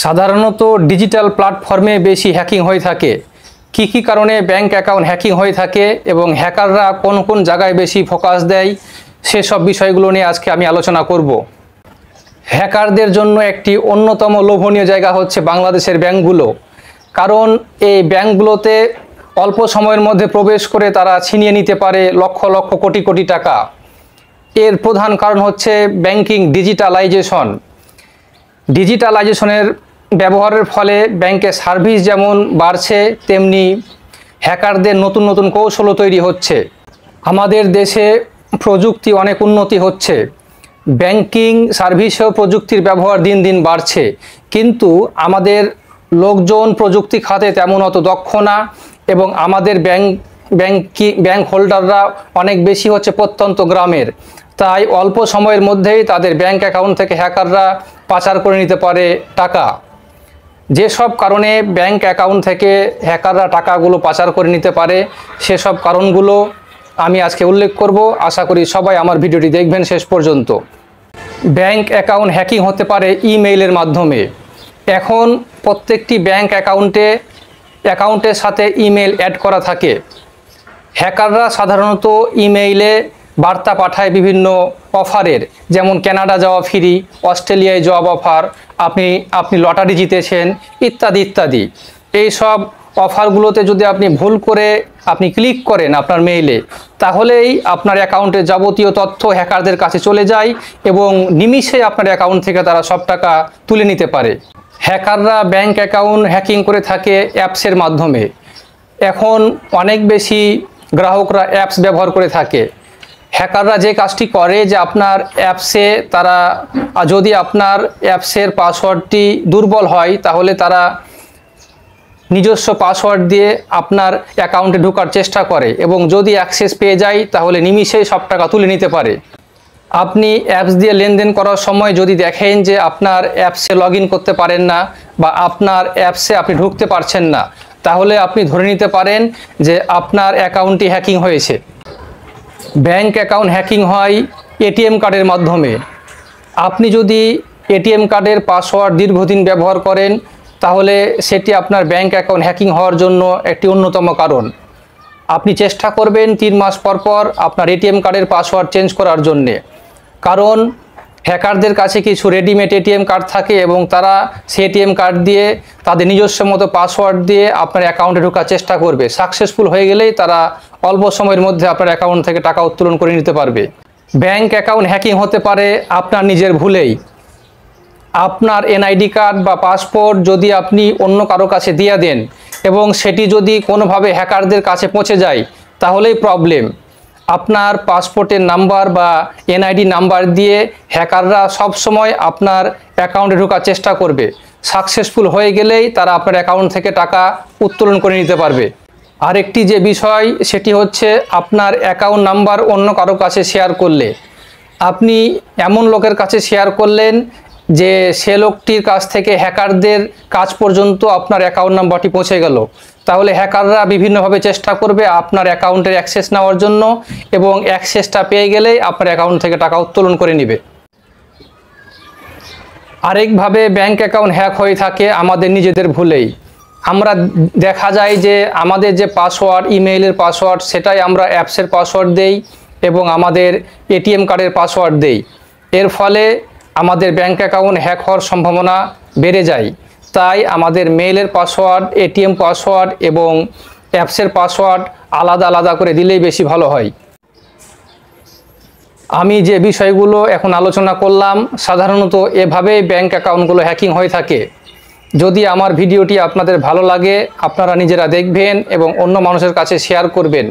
সাধারণত ডিজিটাল প্ল্যাটফর্মে বেশি হ্যাকিং হয়ে থাকে। কি কারণে ব্যাংক অ্যাকাউন্ট হ্যাকিং হয়ে থাকে এবং হ্যাকাররা কোন কোন জায়গায় বেশি ফোকাস দেয় সেসব বিষয়গুলো নিয়ে আজকে আমি আলোচনা করব। হ্যাকারদের জন্য একটি অন্যতম লোভনীয় জায়গা হচ্ছে বাংলাদেশের ব্যাংকগুলো, কারণ এই ব্যাংকগুলোতে অল্প সময়ের মধ্যে প্রবেশ করে তারা ছিনিয়ে নিতে পারে লক্ষ লক্ষ কোটি কোটি টাকা। এর প্রধান কারণ হচ্ছে ব্যাংকিং ডিজিটালাইজেশনের ব্যবহারের ফলে ব্যাংকের সার্ভিস যেমন বাড়ছে, তেমনি হ্যাকারদের নতুন নতুন কৌশলও তৈরি হচ্ছে। আমাদের দেশে প্রযুক্তি অনেক উন্নতি হচ্ছে, ব্যাংকিং সার্ভিসেও প্রযুক্তির ব্যবহার দিন দিন বাড়ছে, কিন্তু আমাদের লোকজন প্রযুক্তি খাতে তেমন অত দক্ষ না এবং আমাদের ব্যাংক হোল্ডাররা অনেক বেশি হচ্ছে প্রত্যন্ত গ্রামের। তাই অল্প সময়ের মধ্যেই তাদের ব্যাংক অ্যাকাউন্ট থেকে হ্যাকাররা পাচার করে নিতে পারে টাকা। যেসব কারণে ব্যাংক অ্যাকাউন্ট থেকে হ্যাকাররা টাকাগুলো পাচার করে নিতে পারে সেসব কারণগুলো আমি আজকে উল্লেখ করব। আশা করি সবাই আমার ভিডিওটি দেখবেন শেষ পর্যন্ত। ব্যাংক অ্যাকাউন্ট হ্যাকিং হতে পারে ইমেইলের মাধ্যমে। এখন প্রত্যেকটি ব্যাংক অ্যাকাউন্টের সাথে ইমেল অ্যাড করা থাকে। হ্যাকাররা সাধারণত ইমেইলে বার্তা পাঠায় বিভিন্ন অফারের, যেমন কানাডা যাওয়া ফ্রি, অস্ট্রেলিয়ায় জব অফার, আপনি লটারি জিতেছেন ইত্যাদি ইত্যাদি। এই সব অফারগুলোতে যদি আপনি ভুল করে ক্লিক করেন আপনার মেইলে, তাহলেই আপনার অ্যাকাউন্টের যাবতীয় তথ্য হ্যাকারদের কাছে চলে যায় এবং নিমিষে আপনার অ্যাকাউন্ট থেকে তারা সব টাকা তুলে নিতে পারে। হ্যাকাররা ব্যাংক অ্যাকাউন্ট হ্যাকিং করে থাকে অ্যাপসের মাধ্যমে। এখন অনেক বেশি গ্রাহকরা অ্যাপস ব্যবহার করে থাকে। হ্যাকাররা যে কাজটি করে যে আপনার অ্যাপসে যদি আপনার অ্যাপসের পাসওয়ার্ডটি দুর্বল হয়, তাহলে তারা নিজস্ব পাসওয়ার্ড দিয়ে আপনার অ্যাকাউন্টে ঢোকার চেষ্টা করে এবং যদি অ্যাক্সেস পেয়ে যায় তাহলে নিমিষেই সব টাকা তুলে নিতে পারে। আপনি অ্যাপস দিয়ে লেনদেন করার সময় যদি দেখেন যে আপনার অ্যাপসে লগ ইন করতে পারেন না বা আপনার অ্যাপসে আপনি ঢুকতে পারছেন না, তাহলে আপনি ধরে নিতে পারেন যে আপনার অ্যাকাউন্টটি হ্যাকিং হয়েছে। ব্যাংক অ্যাকাউন্ট হ্যাকিং হয় এটিএম কার্ডের মাধ্যমে। আপনি যদি এটিএম কার্ডের পাসওয়ার্ড দীর্ঘদিন ব্যবহার করেন, তাহলে সেটি আপনার ব্যাংক অ্যাকাউন্ট হ্যাকিং হওয়ার জন্য একটি অন্যতম কারণ। আপনি চেষ্টা করবেন 3 মাস পর পর আপনার এটিএম কার্ডের পাসওয়ার্ড চেঞ্জ করার জন্যে, কারণ হ্যাকারদের কাছে কিছু রেডিমেড এটিএম কার্ড থাকে এবং তারা সেই এটিএম কার্ড দিয়ে তাদের নিজস্ব মতো পাসওয়ার্ড দিয়ে আপনার অ্যাকাউন্টে ঢোকার চেষ্টা করবে। সাকসেসফুল হয়ে গেলেই তারা অল্প সময়ের মধ্যে আপনার অ্যাকাউন্ট থেকে টাকা উত্তোলন করে নিতে পারবে। ব্যাংক অ্যাকাউন্ট হ্যাকিং হতে পারে আপনার নিজের ভুলেই। আপনার এনআইডি কার্ড বা পাসপোর্ট যদি আপনি অন্য কারো কাছে দিয়ে দেন এবং সেটি যদি কোনোভাবে হ্যাকারদের কাছে পৌঁছে যায়, তাহলেই প্রবলেম। আপনার পাসপোর্টের নাম্বার বা এনআইডি নাম্বার দিয়ে হ্যাকাররা সবসময় আপনার অ্যাকাউন্টে ঢোকার চেষ্টা করবে। সাকসেসফুল হয়ে গেলেই তারা আপনার অ্যাকাউন্ট থেকে টাকা উত্তোলন করে নিতে পারবে। আরেকটি যে বিষয় সেটি হচ্ছে আপনার অ্যাকাউন্ট নাম্বার অন্য কারো কাছে শেয়ার করলে। আপনি এমন লোকের কাছে শেয়ার করলেন যে সে লোকটির কাছ থেকে হ্যাকারদের কাছ পর্যন্ত আপনার অ্যাকাউন্ট নাম্বারটি পৌঁছে গেল, তাহলে হ্যাকাররা বিভিন্নভাবে চেষ্টা করবে আপনার অ্যাকাউন্টের অ্যাক্সেস নেওয়ার জন্য এবং অ্যাক্সেসটা পেয়ে গেলেই আপনার অ্যাকাউন্ট থেকে টাকা উত্তোলন করে নেবে। আরেকভাবে ব্যাংক অ্যাকাউন্ট হ্যাক হয়ে থাকে আমাদের নিজেদের ভুলেই। আমরা দেখা যায় যে আমাদের যে পাসওয়ার্ড, ইমেইলের পাসওয়ার্ড, সেটাই আমরা অ্যাপসের পাসওয়ার্ড দেই এবং আমাদের এটিএম কার্ডের পাসওয়ার্ড দেই। এর ফলে আমাদের ব্যাংক অ্যাকাউন্ট হ্যাক হওয়ার সম্ভাবনা বেড়ে যায়। তাই আমাদের মেইলের পাসওয়ার্ড, এটিএম পাসওয়ার্ড এবং অ্যাপসের পাসওয়ার্ড আলাদা আলাদা করে দিলেই বেশি ভালো হয়। আমি যে বিষয়গুলো এখন আলোচনা করলাম, সাধারণত এভাবেই ব্যাংক অ্যাকাউন্টগুলো হ্যাকিং হয়ে থাকে। যদি আমার ভিডিওটি আপনাদের ভালো লাগে, আপনারা নিজেরা দেখবেন এবং অন্য মানুষের কাছে শেয়ার করবেন।